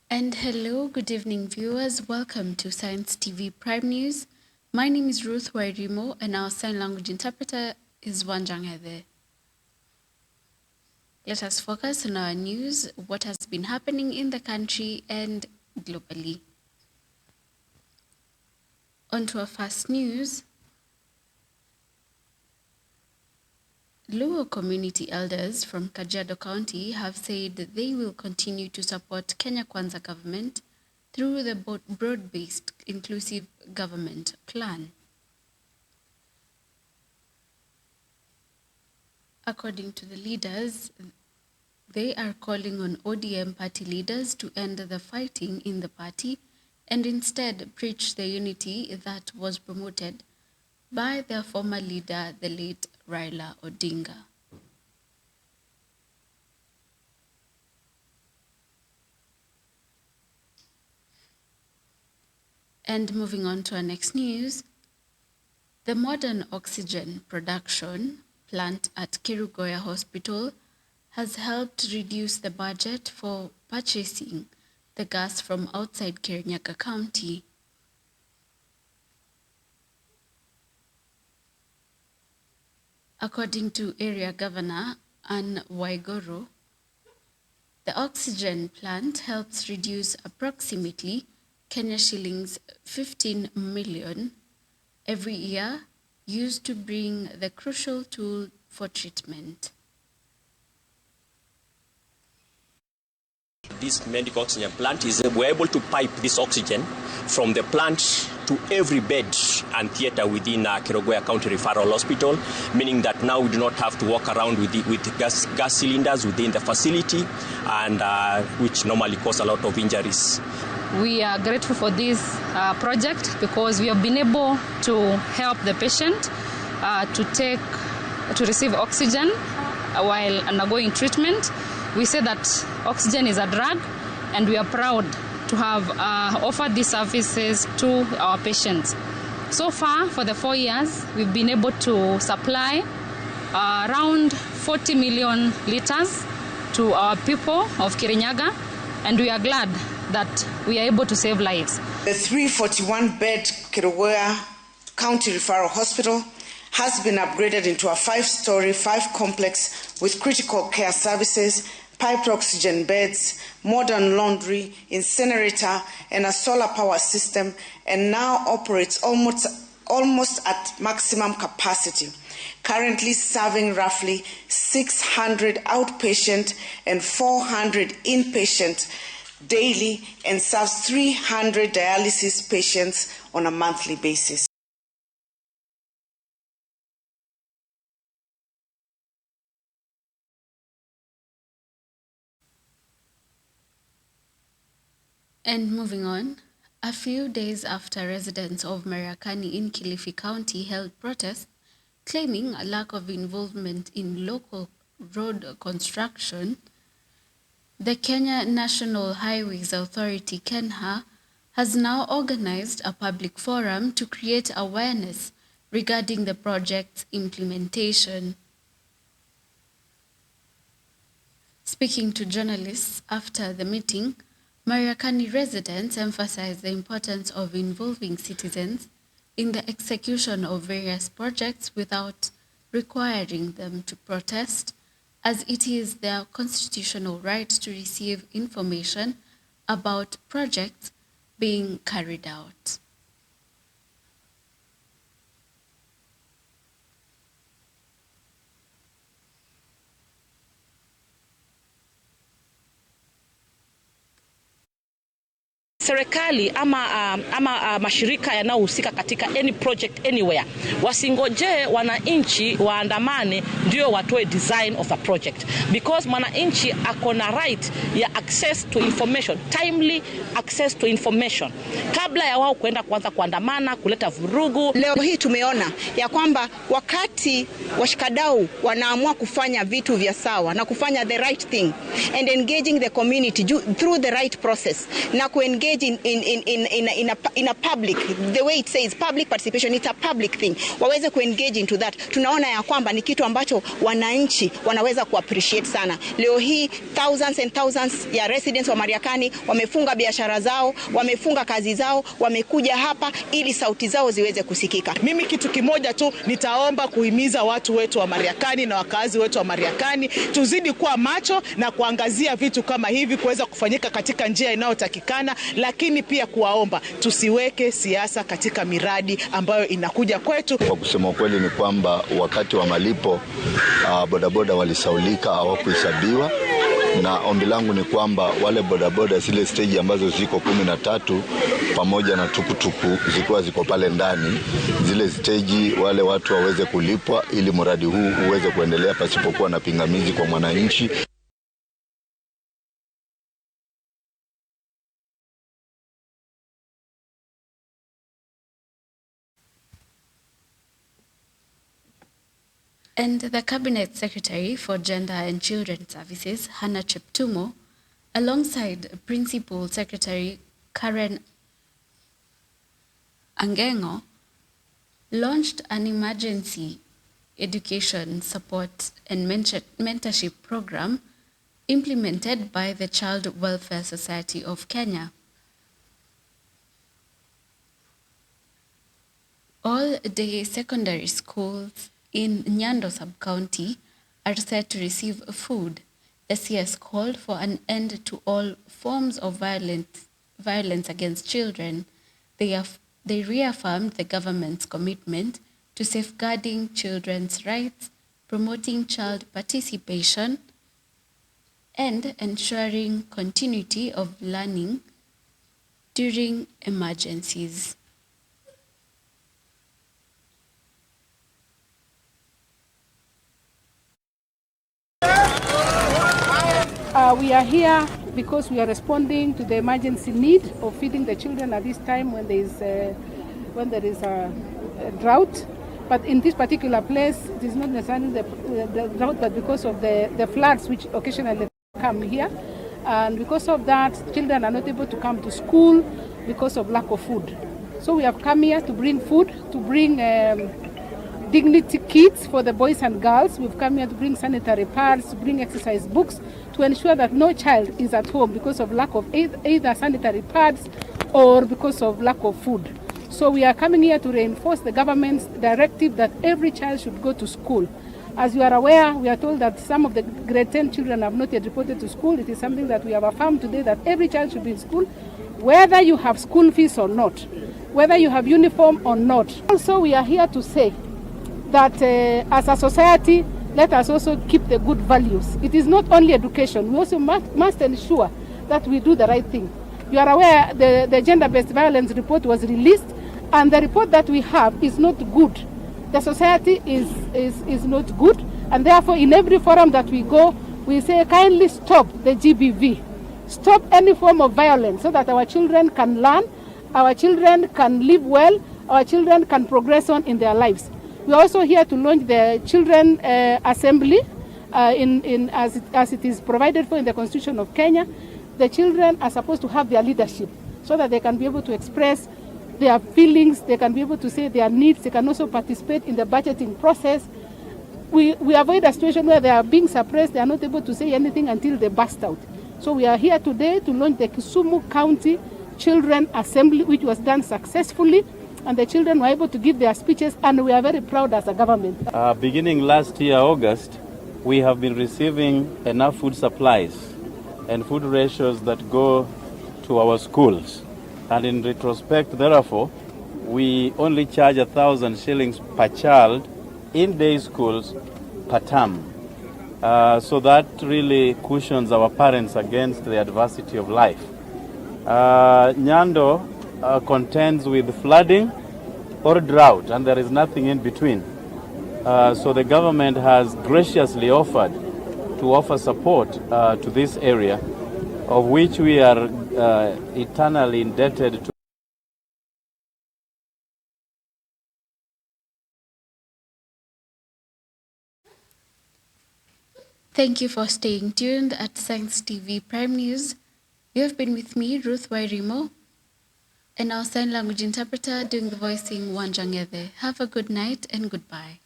And hello, good evening viewers. Welcome to Science TV Prime News. My name is Ruth Wairimo and our sign language interpreter is Wanjangede. Let us focus on our news, what has been happening in the country and globally. On to our first news. Luo community elders from Kajiado County have said that they will continue to support Kenya Kwanza government through the broad-based inclusive government plan. According to the leaders, they are calling on ODM party leaders to end the fighting in the party and instead preach the unity that was promoted by their former leader, the late Raila Odinga. And moving on to our next news, the modern oxygen production plant at Kerugoya Hospital has helped reduce the budget for purchasing the gas from outside Kirinyaga County. According to Area Governor Anne Waigoro, the oxygen plant helps reduce approximately Kenya shillings 15 million every year used to bring the crucial tool for treatment. This medical oxygen plant we're able to pipe this oxygen from the plant to every bed and theater within Kerugoya County Referral Hospital, meaning that now we do not have to walk around with gas cylinders within the facility, and which normally cause a lot of injuries. We are grateful for this project because we have been able to help the patient to receive oxygen while undergoing treatment. We say that oxygen is a drug, and we are proud to have offered these services to our patients. So far, for the 4 years, we've been able to supply around 40 million liters to our people of Kirinyaga, and we are glad that we are able to save lives. The 341-bed Kerugoya County Referral Hospital has been upgraded into a 5-story, 5-complex with critical care services, piped oxygen beds, modern laundry, incinerator, and a solar power system, and now operates almost at maximum capacity, currently serving roughly 600 outpatient and 400 inpatient daily, and serves 300 dialysis patients on a monthly basis. And moving on, a few days after residents of Mariakani in Kilifi County held protests claiming a lack of involvement in local road construction, the Kenya National Highways Authority, Kenha, has now organized a public forum to create awareness regarding the project's implementation. Speaking to journalists after the meeting, Mariakani residents emphasized the importance of involving citizens in the execution of various projects without requiring them to protest, as it is their constitutional right to receive information about projects being carried out. Serikali ama mashirika yanayohusika katika any project anywhere wasingoje wananchi waandamane ndio watoe design of a project, because mwananchi akona right ya access to information, timely access to information, kabla ya wao kwenda kwanza kuandamana kuleta vurugu. Leo hii tumeona ya kwamba wakati washikadau wanaamua kufanya vitu vya sawa na kufanya the right thing and engaging the community through the right process na kuengage engage in a public, the way it says public participation, it's a public thing, waweze kuengage into that. Tunaona ya kwamba ni kitu ambacho wananchi wanaweza kuappreciate sana. Leo hii thousands and thousands ya residents wa Mariakani wamefunga biashara zao, wamefunga kazi zao, wamekuja hapa ili sauti zao ziweze kusikika. Mimi kitu kimoja tu nitaomba kuhimiza watu wetu wa Mariakani na wakazi wetu wa Mariakani, tuzidi kuwa macho na kuangazia vitu kama hivi kuweza kufanyika katika njia inayotakikana, lakini pia kuwaomba tusiweke siasa katika miradi ambayo inakuja kwetu. Kwa kusema kweli ni kwamba wakati wa malipo bodaboda walisaulika, hawakuhesabiwa, na ombi langu ni kwamba wale bodaboda zile stage ambazo ziko 13 pamoja na tukutuku ziko pale ndani, zile stage wale watu waweze kulipwa ili mradi huu uweze kuendelea pasipokuwa na pingamizi kwa mwananchi. And the Cabinet Secretary for Gender and Children Services, Hannah Cheptumo, alongside Principal Secretary Karen Angengo, launched an emergency education support and mentorship program implemented by the Child Welfare Society of Kenya. All-day secondary schools in Nyando sub-county are set to receive food. The CS called for an end to all forms of violence against children. They reaffirmed the government's commitment to safeguarding children's rights, promoting child participation, and ensuring continuity of learning during emergencies. We are here because we are responding to the emergency need of feeding the children at this time when there is a drought. But in this particular place, it is not necessarily the drought, but because of the floods which occasionally come here. And because of that, children are not able to come to school because of lack of food. So we have come here to bring food, to bring dignity kits for the boys and girls. We've come here to bring sanitary pads, to bring exercise books, to ensure that no child is at home because of lack of either sanitary pads or because of lack of food. So we are coming here to reinforce the government's directive that every child should go to school. As you are aware, we are told that some of the grade 10 children have not yet reported to school. It is something that we have affirmed today, that every child should be in school, whether you have school fees or not, whether you have uniform or not. Also, we are here to say that as a society, let us also keep the good values. It is not only education. We also must ensure that we do the right thing. You are aware the gender-based violence report was released, and the report that we have is not good. The society is not good, and therefore in every forum that we go, we say kindly stop the GBV. Stop any form of violence so that our children can learn, our children can live well, our children can progress on in their lives. We are also here to launch the Children Assembly as it is provided for in the Constitution of Kenya. The children are supposed to have their leadership so that they can be able to express their feelings, they can be able to say their needs, they can also participate in the budgeting process. We avoid a situation where they are being suppressed, they are not able to say anything until they burst out. So we are here today to launch the Kisumu County Children Assembly, which was done successfully, and the children were able to give their speeches, and we are very proud as a government. Beginning last year, August, we have been receiving enough food supplies and food ratios that go to our schools. And in retrospect, therefore, we only charge 1,000 shillings per child in day schools per term. So that really cushions our parents against the adversity of life. Nyando contends with flooding or drought, and there is nothing in between. So the government has graciously offered to offer support to this area, of which we are eternally indebted to. Thank you for staying tuned at Science TV Prime News. You have been with me, Ruth Wairimo. And our sign language interpreter doing the voicing, Wanjangede. Have a good night and goodbye.